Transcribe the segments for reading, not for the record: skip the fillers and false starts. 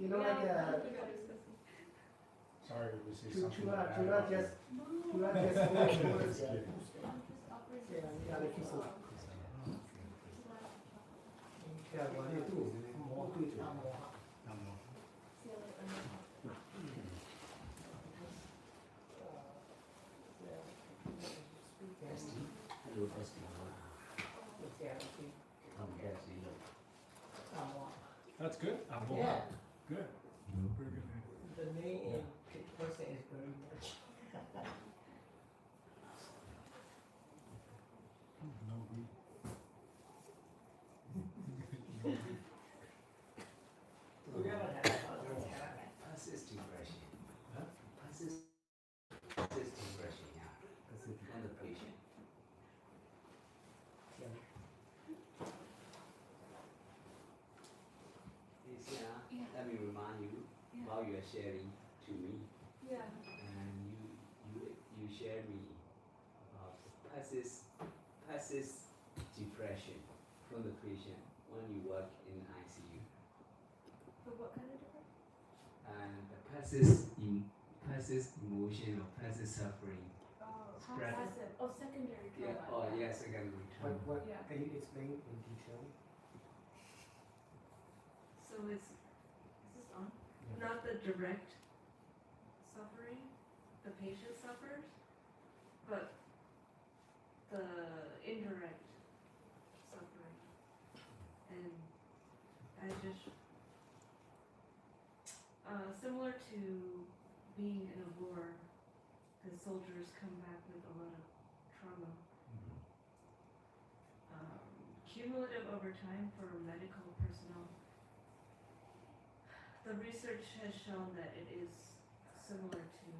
You know, like Sorry, we say to something not bad to about not just you. to not just go towards Just kidding. other people. แค่วันนี้ตู้หมอตู้ทำหมอ Namo. Testing. Hello, testing. Testing. That's good. Amo. Yeah. Good. Pretty good name. The name person is very much. No weed. We haven't had that. Persisting brushing. Huh? Persisting brushing, yeah. On the patient. Let me remind you while you are sharing to me, Yeah. and you share me about persist depression from the patient when you work in ICU, But what kind of difference? and the persist emotion or persist suffering. Oh, Spread. passive. Oh, secondary trauma. Yeah. Oh, yes, secondary trauma. What Yeah. can you explain in detail? So is this on? Not the direct suffering the patient suffers, but the indirect suffering. And I just similar to being in a war, the soldiers come back with a lot of trauma. Cumulative over time for medical personnel. The research has shown that it is similar to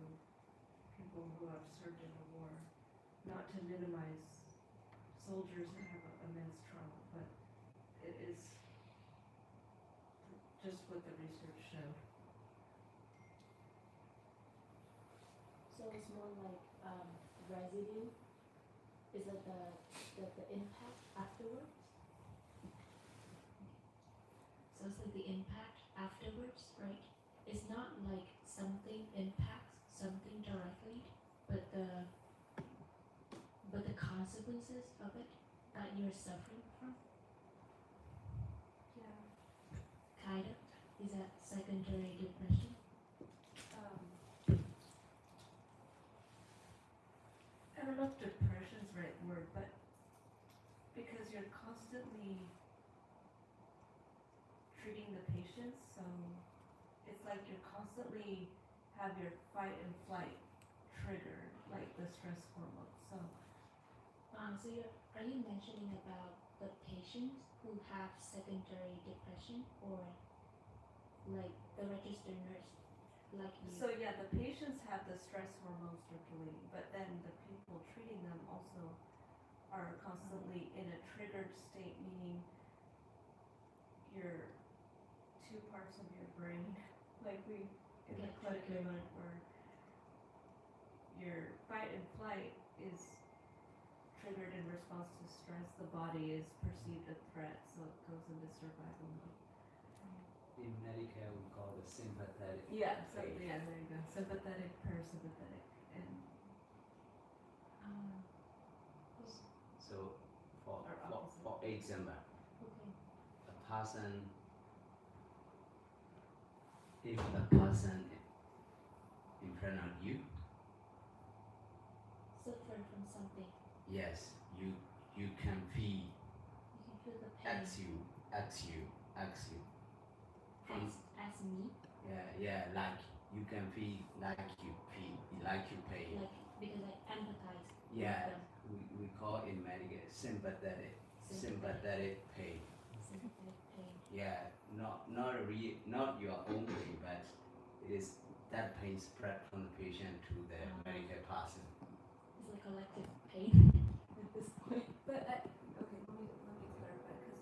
people who have served in a war. Not to minimize soldiers that have immense trauma, but it is just what the research showed. So it's more like residue. Is it the impact afterwards? So it's like the impact afterwards, right? It's not like something impacts something directly, but the consequences of it that you're suffering from, Yeah. kind of, is that secondary depression? I don't know if depression is the right word, but because you're constantly treating the patients, so it's like you're constantly have your fight and flight triggered, like the stress hormone. So So are you mentioning about the patients who have secondary depression, or like the registered nurse, like you? So yeah, the patients have the stress hormones circulating, but then the people treating them also are constantly in a triggered state, meaning your two parts of your brain, like we in the clinic we went where your fight and flight is triggered in response to stress. The body is perceived a threat, so it goes into survival mode. In Medicare, we call it sympathetic. Yeah, so phase. yeah, there you go. Sympathetic, parasympathetic, and So for Or opposite. for example, Okay. a person, if the person in front of you, Suffer from something. yes, you can feel You can feel the pain. X you. As me, Yeah, like you can feel like you pain. like because I empathize Yeah, with them. we call in Medicare sympathetic pain. Sympathetic pain. Yeah, not your own pain, but it is that pain spread from the patient to the Medicare person. It's a collective pain at this point. But okay, let me clarify, because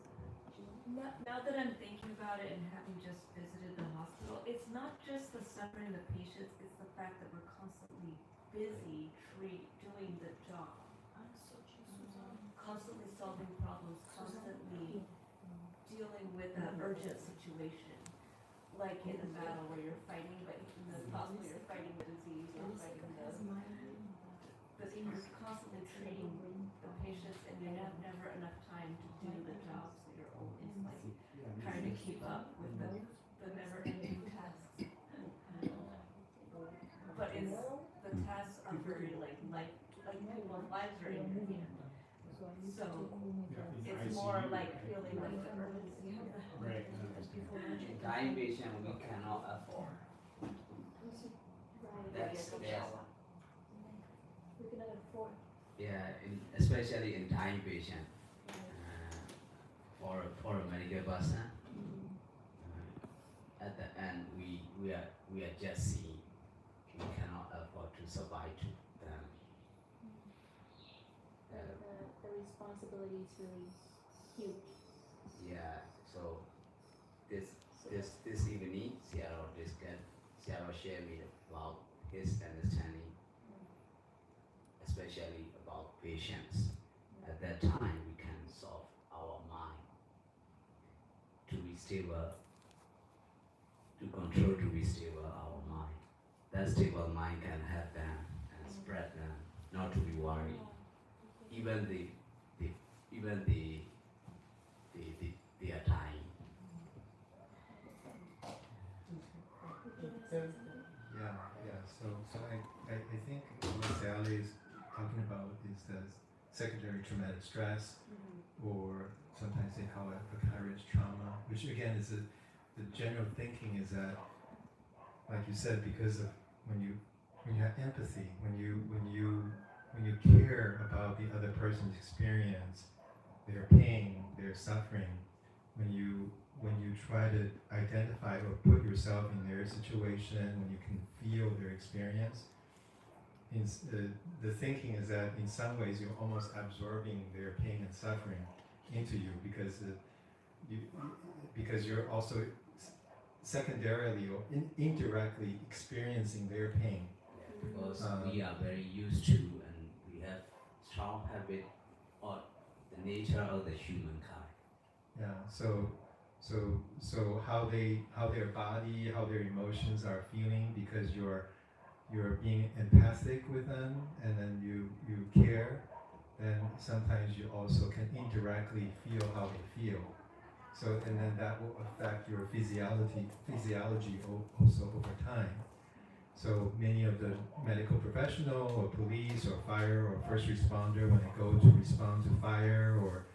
now that I'm thinking about it and having just visited the hospital, it's not just the suffering of the patients; it's the fact that we're constantly busy doing the job, constantly solving problems, constantly dealing with an urgent situation, like in a battle where you're fighting, but possibly you're fighting the disease or fighting but you're constantly treating the patients and you have never enough time to do the job, so you're always like trying to keep up with the never-ending tasks. But the tasks are very like people's lives are in your hand. So it's more like feeling like the urgency of the Right. Dying patient we cannot afford. That's We cannot afford. yeah, especially in dying patient. For a medical person, at the end we are just seeing we cannot afford to survive to them. The responsibility is really huge. Yeah, so this evening, Seattle shared me about his understanding, especially about patience. At that time, we can solve our mind to be stable, to control, to be stable our mind. That stable mind can help them and spread them, not to be worried. Even they are dying. So I think what Sally is talking about is the secondary traumatic stress, or sometimes they call it vicarious trauma, which again is the general thinking is that, like you said, because of when you have empathy, when you care about the other person's experience, their pain, their suffering, when you try to identify or put yourself in their situation, when you can feel their experience, the thinking is that in some ways you're almost absorbing their pain and suffering into you, because you're also secondarily or indirectly experiencing their pain. Because we are very used to and we have strong habit or the nature of the humankind. Yeah. So how their body, how their emotions are feeling, because you're being empathic with them, and then you care, then sometimes you also can indirectly feel how they feel. So, and then that will affect your physiology also over time. So many of the medical professional or police or fire or first responder, when they go to respond to fire or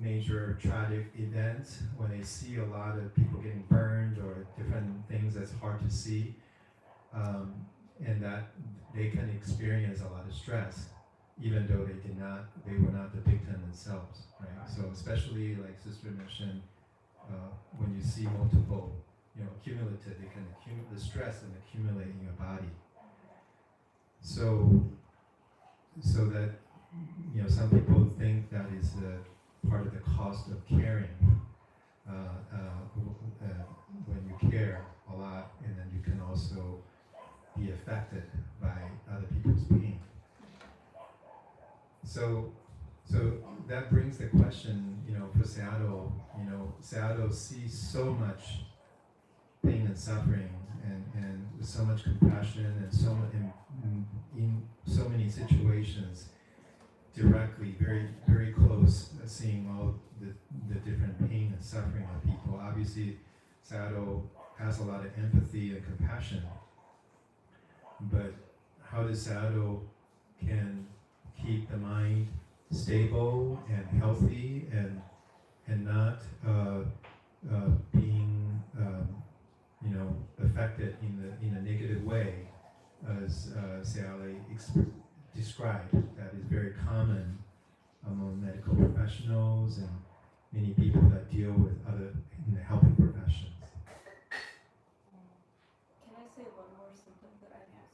major tragic events, when they see a lot of people getting burned or different things that's hard to see, and that they can experience a lot of stress, even though they were not the victim themselves, right? So especially like Sister mentioned, when you see multiple, cumulative, they can accumulate the stress and accumulate in your body. So that some people think that is part of the cost of caring. When you care a lot, and then you can also be affected by other people's pain. So that brings the question, for Seattle. Seattle sees so much pain and suffering, and with so much compassion, and so in so many situations, directly, very very close, seeing all the different pain and suffering of people. Obviously, Seattle has a lot of empathy and compassion, but how does Seattle can keep the mind stable and healthy and not being affected in a negative way, as Seale described, that is very common among medical professionals and many people that deal with other in the helping professions. Can I say one more symptom that I have?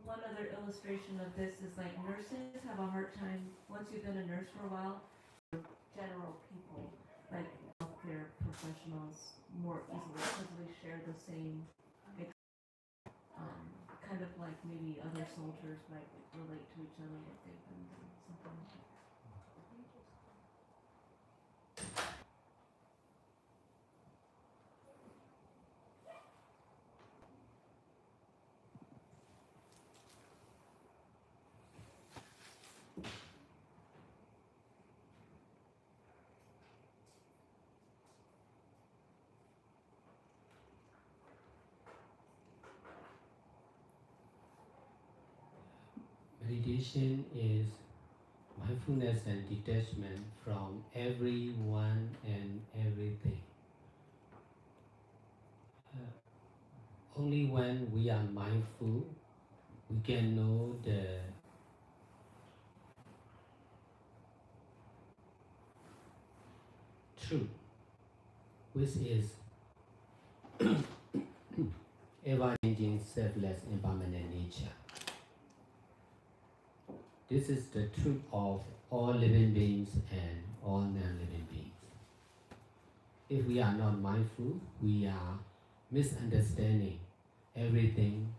One other illustration of this is like nurses have a hard time, once you've been a nurse for a while, general people, like healthcare professionals, more easily because we share the same, kind of like maybe other soldiers might relate to each other, what they've been doing, something like that. definition is mindfulness and detachment from everyone and everything. Only when we are mindful, we can know the truth, which is ever-changing, selfless, impermanent nature. This is the truth of all living beings and all non-living beings. If we are not mindful, we are misunderstanding everything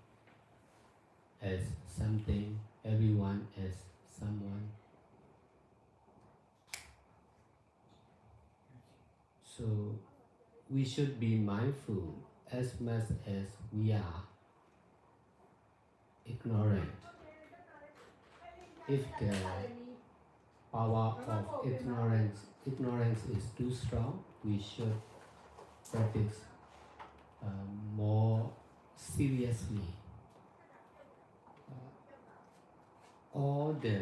as something, everyone as someone. So we should be mindful as much as we are ignorant. If the power of ignorance is too strong, we should practice more seriously. All the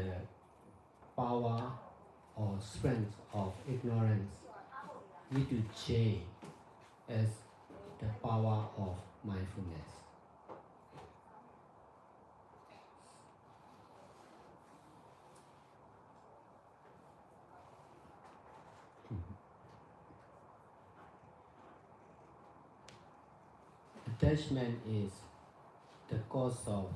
power or strength of ignorance need to change as the power of mindfulness. Attachment is the cause of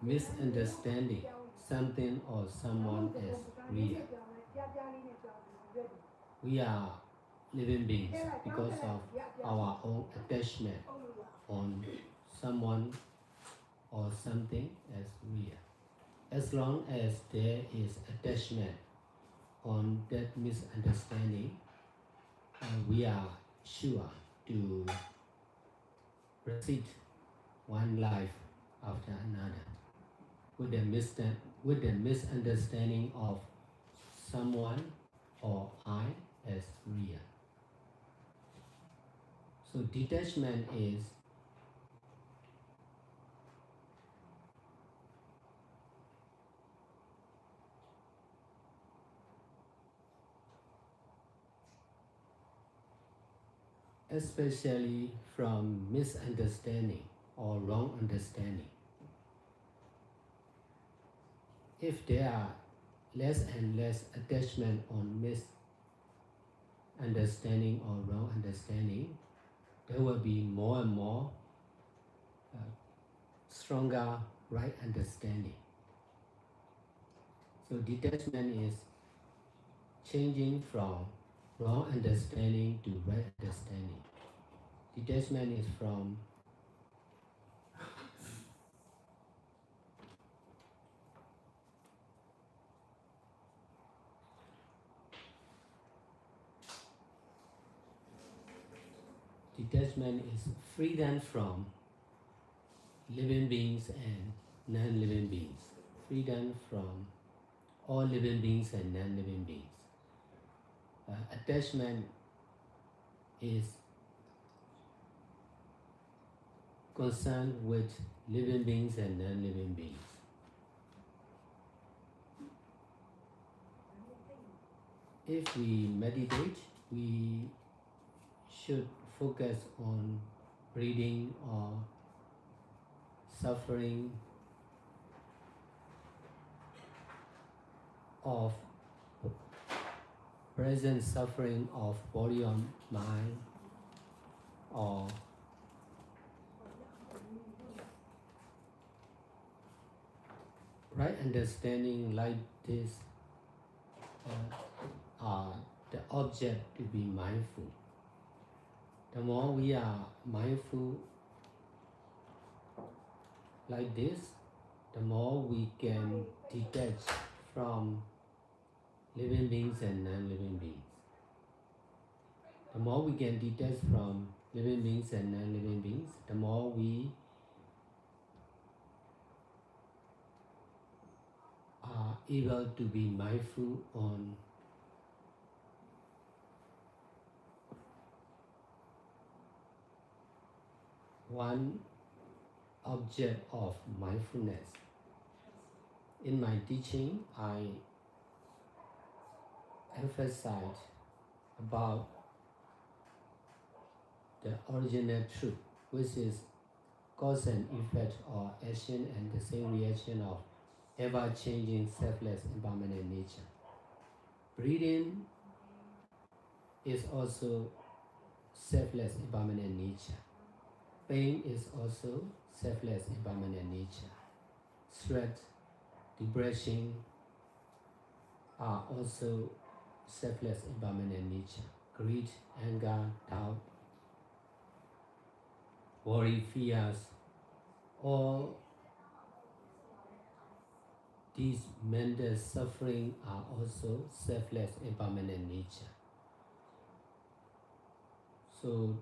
misunderstanding something or someone as real. We are living beings because of our own attachment on someone or something as real. As long as there is attachment on that misunderstanding, we are sure to proceed one life after another with the misunderstanding of someone or I as real. So detachment is especially from misunderstanding or wrong understanding. If there are less and less attachment on misunderstanding or wrong understanding, there will be more and more stronger right understanding. So detachment is changing from wrong understanding to right understanding. Detachment is from freedom from living beings and non-living beings. Freedom from all living beings and non-living beings. Attachment is concerned with living beings and non-living beings. If we meditate, we should focus on breathing or suffering of present suffering of body or mind, or right understanding like this are the object to be mindful. The more we are mindful like this, the more we can detach from living beings and non-living beings. The more we can detach from living beings and non-living beings, the more we are able to be mindful on one object of mindfulness. In my teaching, I emphasize about the original truth, which is cause and effect or action and the same reaction of ever-changing, selfless, impermanent nature. Breathing is also selfless, impermanent nature. Pain is also selfless, impermanent nature. Stress, depression are also selfless, impermanent nature. Greed, anger, doubt, worry, fears, all these mental suffering are also selfless, impermanent nature. So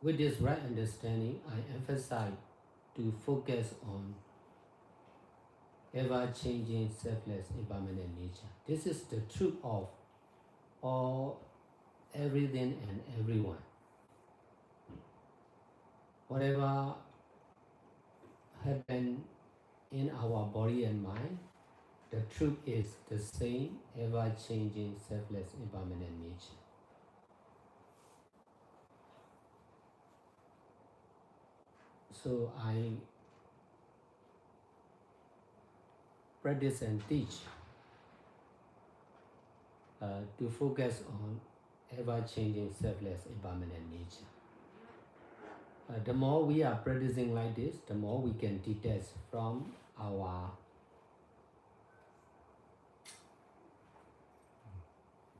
with this right understanding, I emphasize to focus on ever-changing, selfless, impermanent nature. This is the truth of all, everything and everyone. Whatever happens in our body and mind, the truth is the same, ever-changing, selfless, impermanent nature. So I practice and teach to focus on ever-changing, selfless, impermanent nature. The more we are practicing like this, the more we can detach from our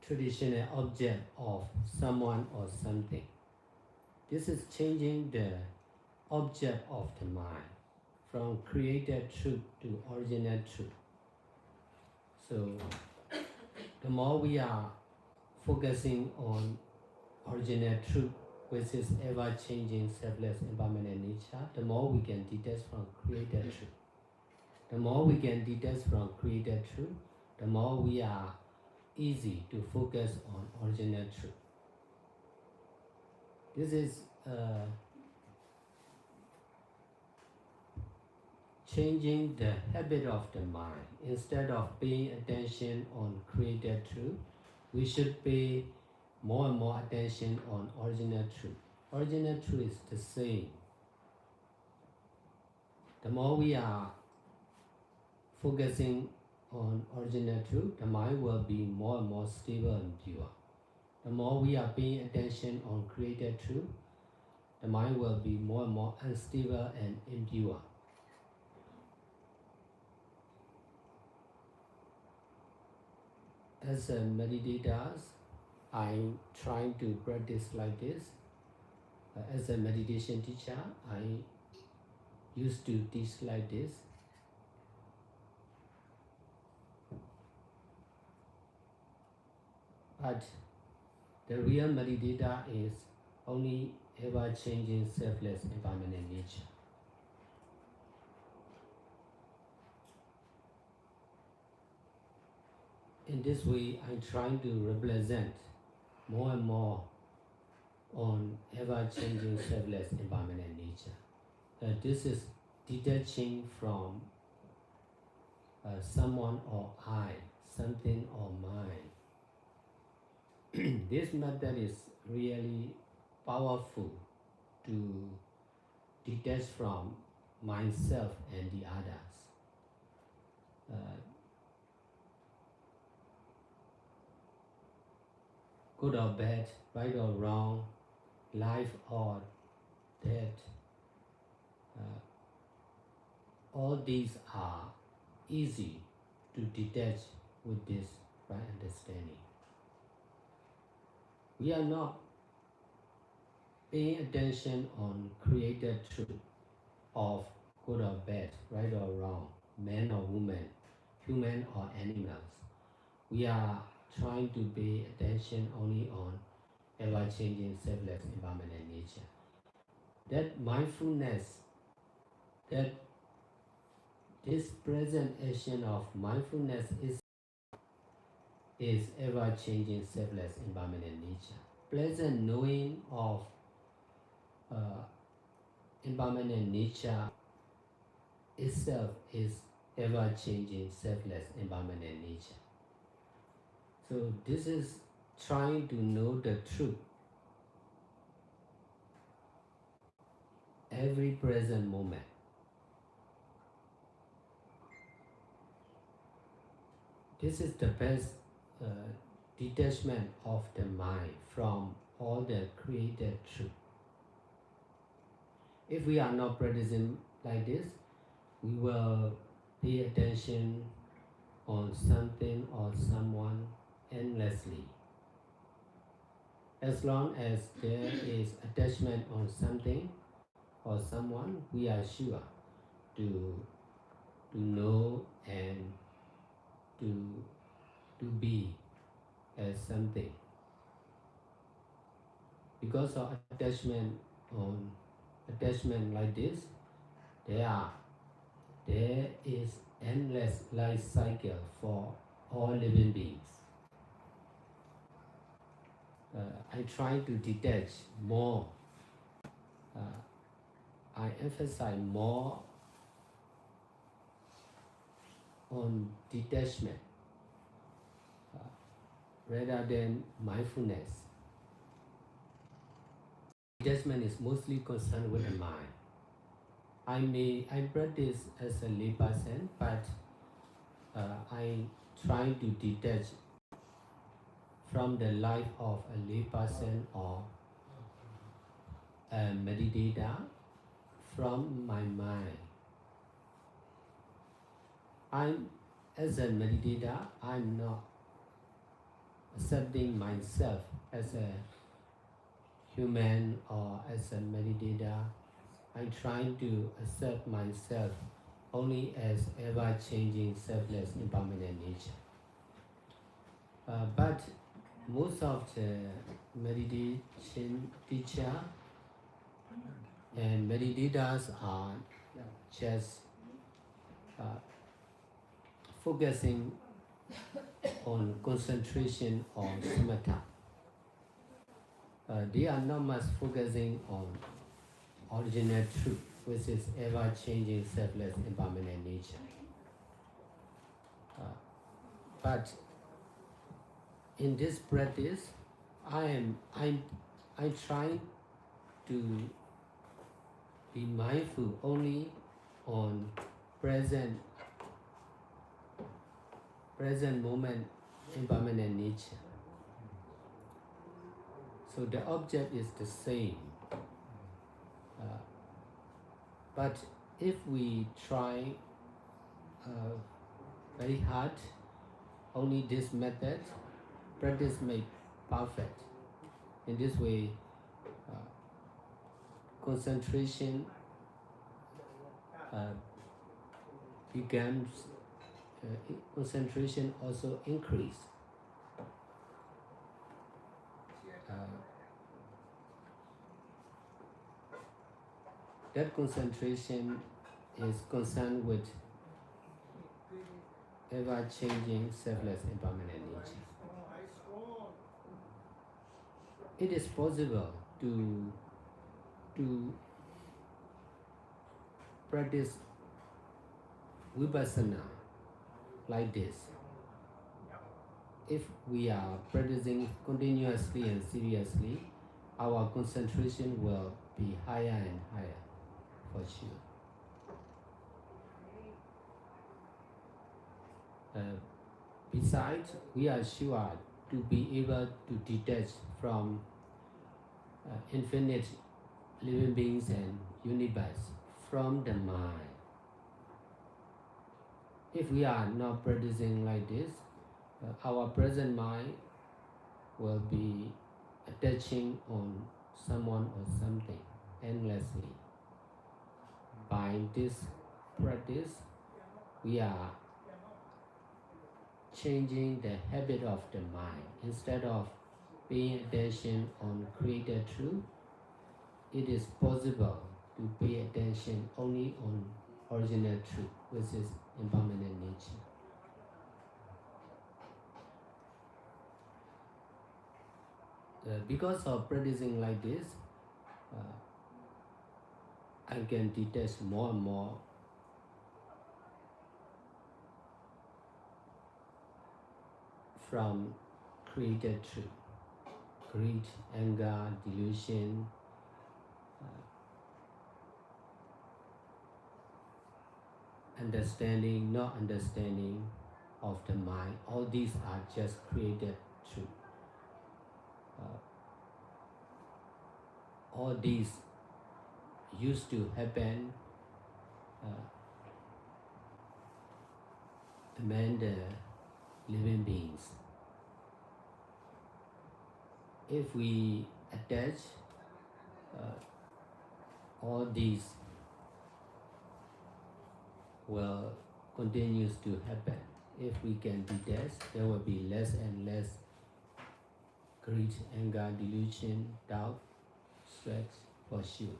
traditional object of someone or something. This is changing the object of the mind from created truth to original truth. So the more we are focusing on original truth, which is ever-changing, selfless, impermanent nature, the more we can detach from created truth. The more we can detach from created truth, the more we are easy to focus on original truth. This is changing the habit of the mind. Instead of paying attention on created truth, we should pay more and more attention on original truth. Original truth is the same. The more we are focusing on original truth, the mind will be more and more stable and pure. The more we are paying attention on created truth, the mind will be more and more unstable and impure. As a meditator, I'm trying to practice like this. As a meditation teacher, I used to teach like this. But the real meditator is only ever-changing, selfless, impermanent nature. In this way, I'm trying to represent more and more on ever-changing, selfless, impermanent nature. This is detaching from someone or I, something or mine. This method is really powerful to detach from myself and the others. Good or bad, right or wrong, life or death, all these are easy to detach with this right understanding. We are not paying attention on created truth of good or bad, right or wrong, man or woman, human or animals. We are trying to pay attention only on ever-changing, selfless, impermanent nature. That mindfulness, that this present action of mindfulness is ever-changing, selfless, impermanent nature. Pleasant knowing of impermanent nature itself is ever-changing, selfless, impermanent nature. So this is trying to know the truth every present moment. This is the best detachment of the mind from all the created truth. If we are not practicing like this, we will pay attention on something or someone endlessly. As long as there is attachment on something or someone, we are sure to know and to be as something. Because of attachment like this, there is endless life cycle for all living beings. I try to detach more. I emphasize more on detachment rather than mindfulness. Detachment is mostly concerned with the mind. I practice as a lay person, but I try to detach from the life of a lay person or a meditator from my mind. As a meditator, I'm not accepting myself as a human or as a meditator. I'm trying to accept myself only as ever-changing, selfless, impermanent nature. But most of the meditation teacher and meditators are just focusing on concentration on samatha. They are not much focusing on original truth, which is ever-changing, selfless, impermanent nature. But in this practice, I'm trying to be mindful only on present moment, impermanent nature. So the object is the same. But if we try very hard, only this method, practice make perfect. In this way, concentration becomes, concentration also increase. That concentration is concerned with ever-changing, selfless, impermanent nature. It is possible to practice vipassana like this. If we are practicing continuously and seriously, our concentration will be higher and higher, for sure. Besides, we are sure to be able to detach from infinite living beings and universe from the mind. If we are not practicing like this, our present mind will be attaching on someone or something endlessly. By this practice, we are changing the habit of the mind. Instead of paying attention on created truth, it is possible to pay attention only on original truth, which is impermanent nature. Because of practicing like this, I can detach more and more from created truth, greed, anger, delusion, understanding, not understanding of the mind. All these are just created truth. All these used to happen among the living beings. If we attach all these will continues to happen. If we can detach, there will be less and less greed, anger, delusion, doubt, stress for sure.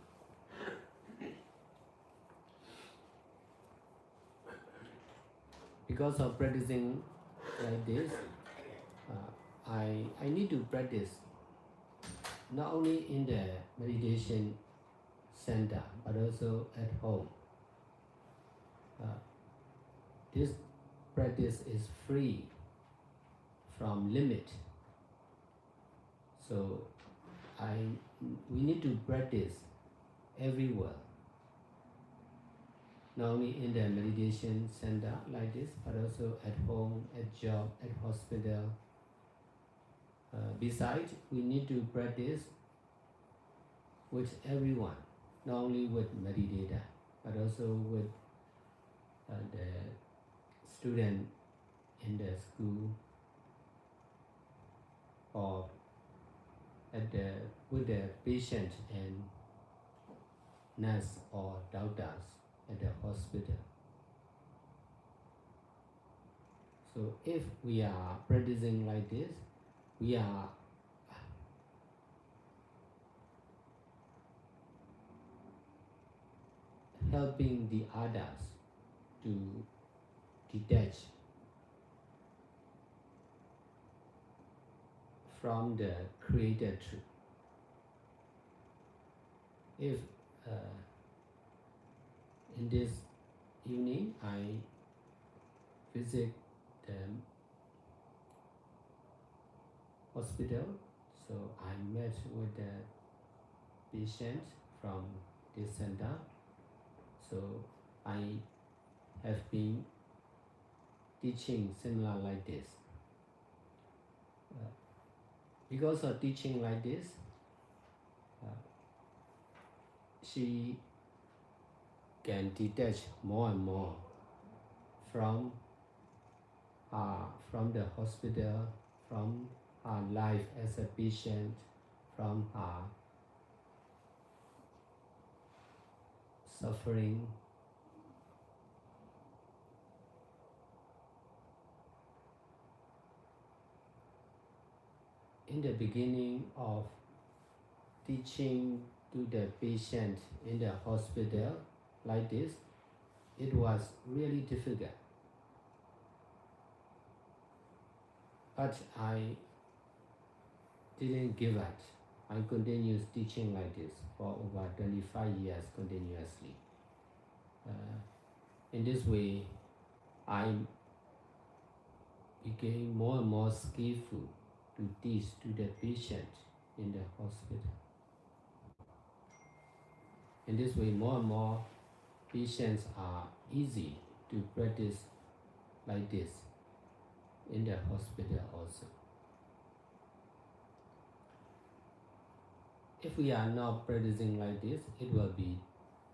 Because of practicing like this, I need to practice not only in the meditation center but also at home. This practice is free from limit. So we need to practice everywhere. Not only in the meditation center like this, but also at home, at job, at hospital. Besides, we need to practice with everyone, not only with meditator, but also with the student in the school or with the patient and nurse or doctors at the hospital. So if we are practicing like this, we are helping the others to detach from the created truth. If in this evening I visit the hospital, so I met with the patient from this center. So I have been teaching similar like this. Because of teaching like this, she can detach more and more from the hospital, from her life as a patient, from her suffering. In the beginning of teaching to the patient in the hospital like this, it was really difficult. But I didn't give up. I continued teaching like this for over 25 years continuously. In this way, I became more and more skillful to teach to the patient in the hospital. In this way, more and more patients are easy to practice like this in the hospital also. If we are not practicing like this, it will be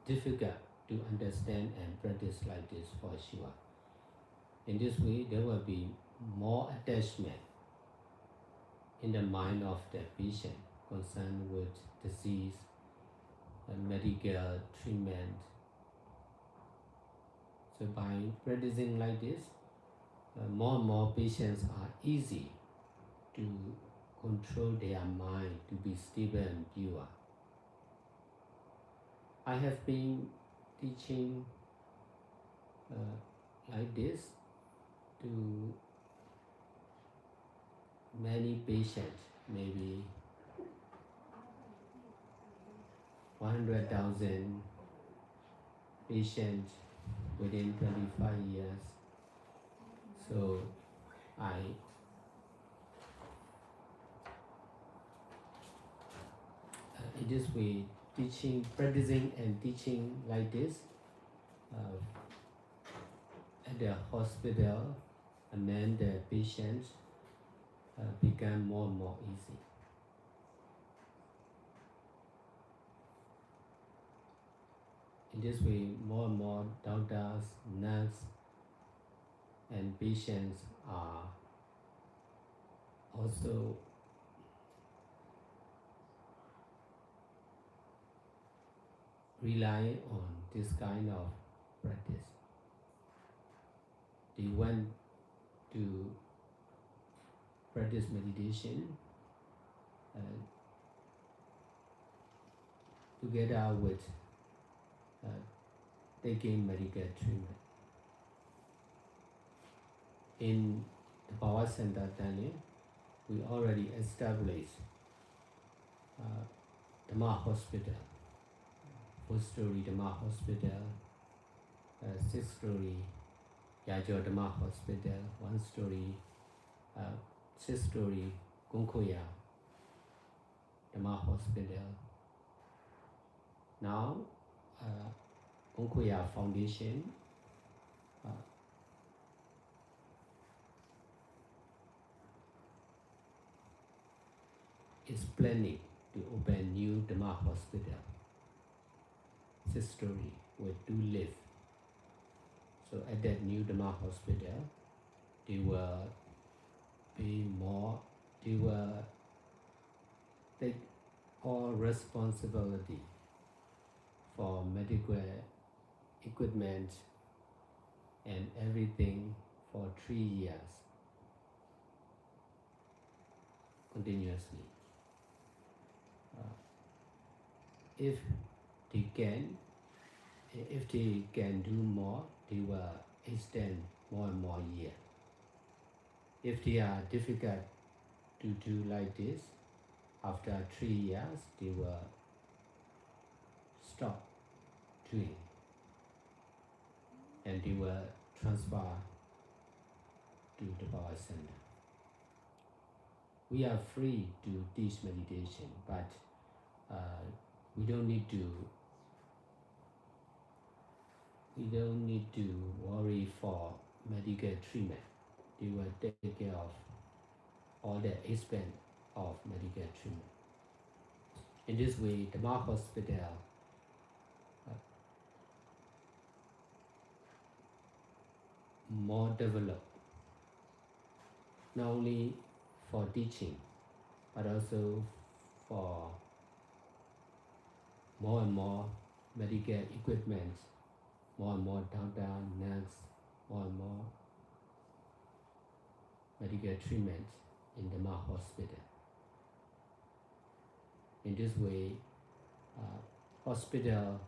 difficult to understand and practice like this for sure. In this way, there will be more attachment in the mind of the patient concerned with disease and medical treatment. So by practicing like this, more and more patients are easy to control their mind to be stable and pure. I have been teaching like this to many patients, maybe 100,000 patient within 25 years. So in this way, practicing and teaching like this uh, at the hospital, and then the patients become more and more easy. In this way, more and more doctors, nurses, and patients are also rely on this kind of practice. They want to practice meditation together with taking medical treatment. In the Power Center, Daniel, we already established Dhamma Hospital, 4-story Dhamma Hospital, 6-story Yajo Dhamma Hospital, 1-story, 6-story Gongkoya Dhamma Hospital. Now, Gongkoya Foundation is planning to open new Dhamma Hospital, 6-story with 2 lifts. So at that new Dhamma Hospital, they will take all responsibility for medical equipment and everything for 3 years continuously. If they can do more, they will extend more and more years. If they are difficult to do like this, after 3 years, they will stop doing and they will transfer to the Power Center. We are free to teach meditation, but we don't need to worry for medical treatment. They will take care of all the expense of medical treatment. In this way, Dhamma Hospital more developed, not only for teaching, but also for more and more medical equipment, more and more doctor, nurse, more and more medical treatment in Dhamma Hospital. In this way, hospital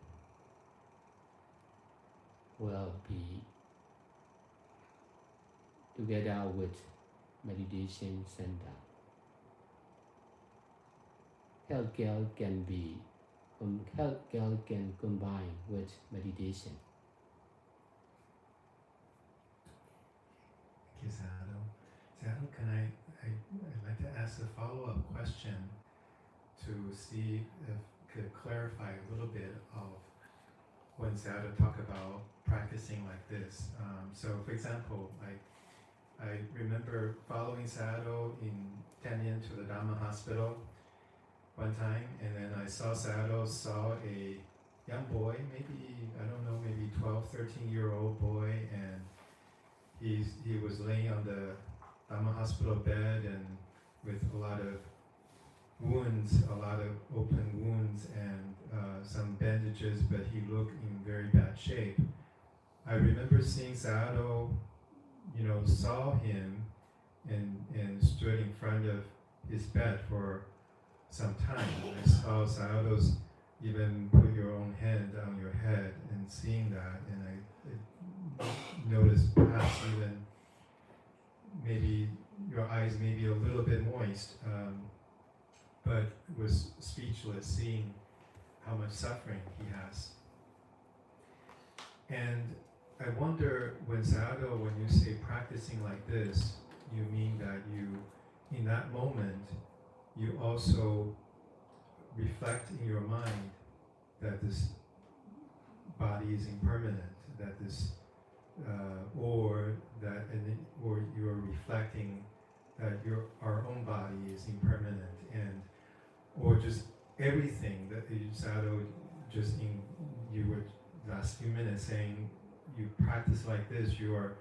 will be together with meditation center. Healthcare can combine with meditation. Thank you, Sayadaw. Sayadaw, I'd like to ask a follow-up question to see if could clarify a little bit of when Sayadaw talk about practicing like this. So, for example, I remember following Sayadaw in Tenyin to the Dhamma Hospital one time, and then I saw Sayadaw saw a young boy, maybe 12, 13-year-old boy, and he was laying on the Dhamma Hospital bed and with a lot of wounds, a lot of open wounds and some bandages, but he looked in very bad shape. I remember seeing Sayadaw, saw him and stood in front of his bed for some time. I saw Sayadaw's even put your own hand on your head, and seeing that, and I noticed perhaps even maybe your eyes may be a little bit moist, but was speechless seeing how much suffering he has. And I wonder, when Sayadaw, when you say practicing like this, you mean that you, in that moment, you also reflect in your mind that this body is impermanent, that this, or that, or you're reflecting that our own body is impermanent, and or just everything that Sayadaw just in you were last few minutes saying you practice like this, you are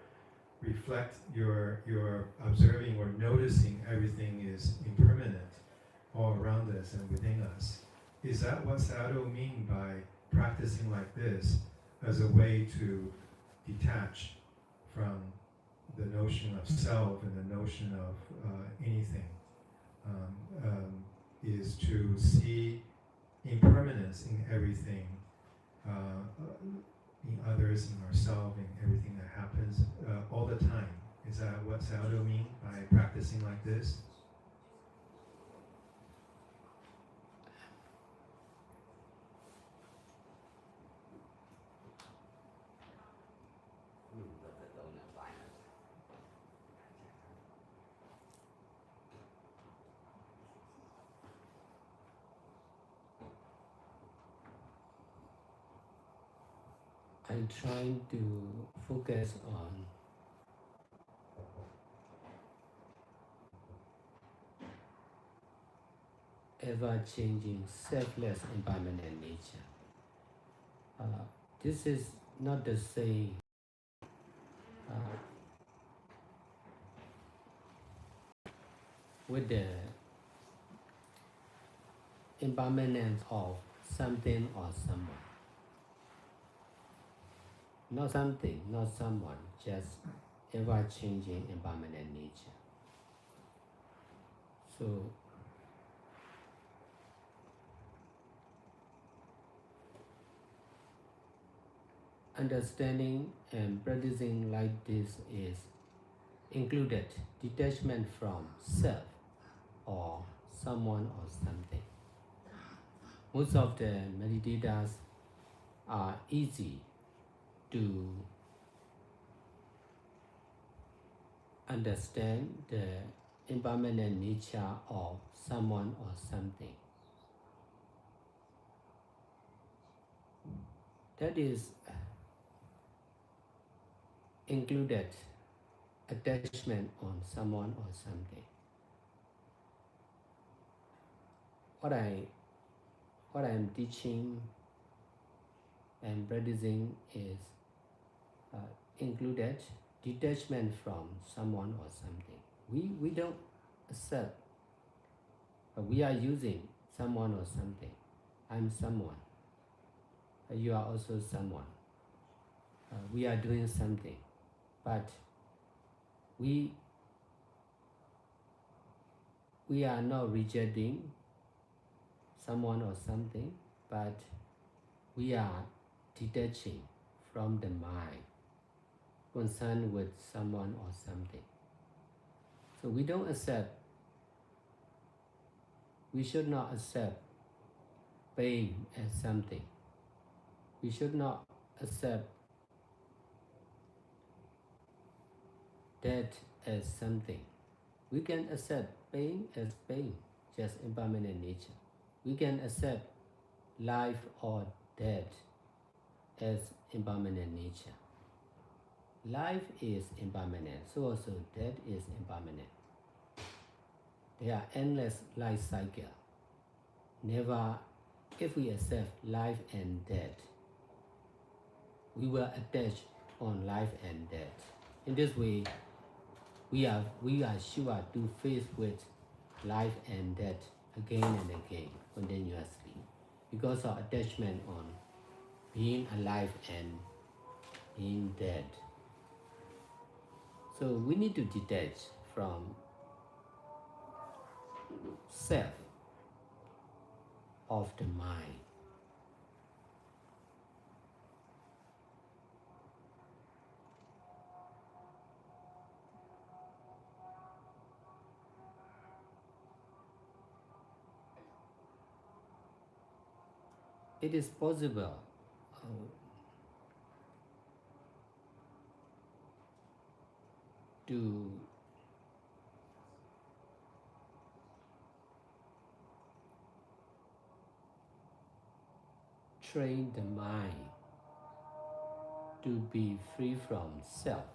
you're observing or noticing everything is impermanent all around us and within us. Is that what Sayadaw mean by practicing like this as a way to detach from the notion of self and the notion of anything? Is to see impermanence in everything, in others, in ourselves, in everything that happens all the time. Is that what Sayadaw mean by practicing like this? I'm trying to focus on ever-changing, selfless, impermanent nature. This is not the same with the impermanence of something or someone. Not something, not someone, just ever-changing, impermanent nature. So, understanding and practicing like this is included detachment from self or someone or something. Most of the meditators are easy to understand the impermanent nature of someone or something. That is included attachment on someone or something. What I'm teaching and practicing is included detachment from someone or something. We don't accept, we are using someone or something. I'm someone. You are also someone. We are doing something, but we are not rejecting someone or something, but we are detaching from the mind concerned with someone or something. So we don't accept, we should not accept pain as something. We should not accept death as something. We can accept pain as pain, just impermanent nature. We can accept life or death as impermanent nature. Life is impermanent, so also death is impermanent. There are endless life cycle. Never, if we accept life and death, we will attach on life and death. In this way, we are sure to face with life and death again and again, continuously, because of attachment on being alive and being dead. So we need to detach from self of the mind. It is possible to train the mind to be free from self.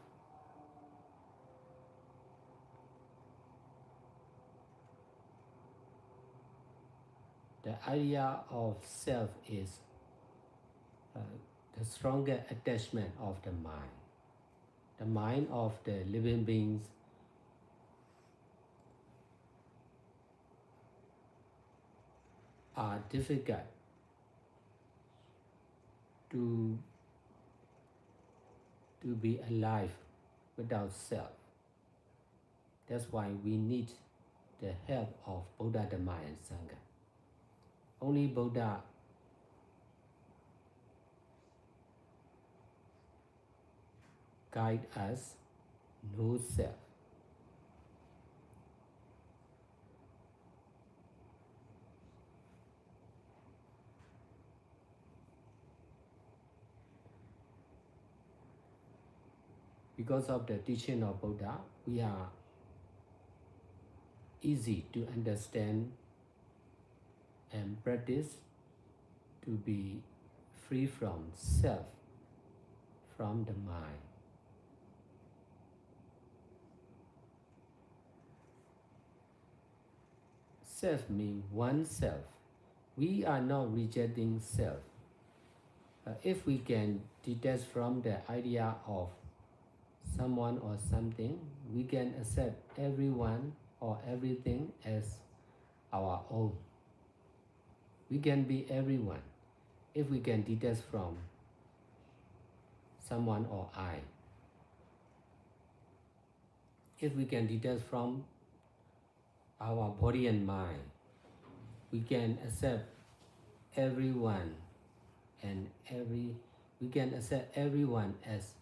The idea of self is the stronger attachment of the mind. The mind of the living beings are difficult to be alive without self. That's why we need the help of Buddha, Dhamma, and Sangha. Only Buddha guide us, knows self. Because of the teaching of Buddha, we are easy to understand and practice to be free from self, from the mind. Self means oneself. We are not rejecting self. If we can detach from the idea of someone or something, we can accept everyone or everything as our own. We can be everyone if we can detach from someone or I. If we can detach from our body and mind, we can accept everyone and we can accept everyone as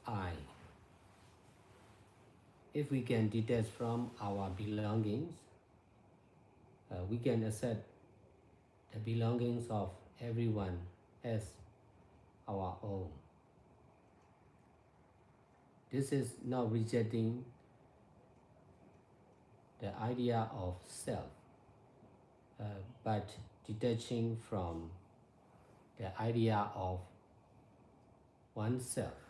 I. If we can detach from our belongings, we can accept the belongings of everyone as our own. This is not rejecting the idea of self, but detaching from the idea of oneself.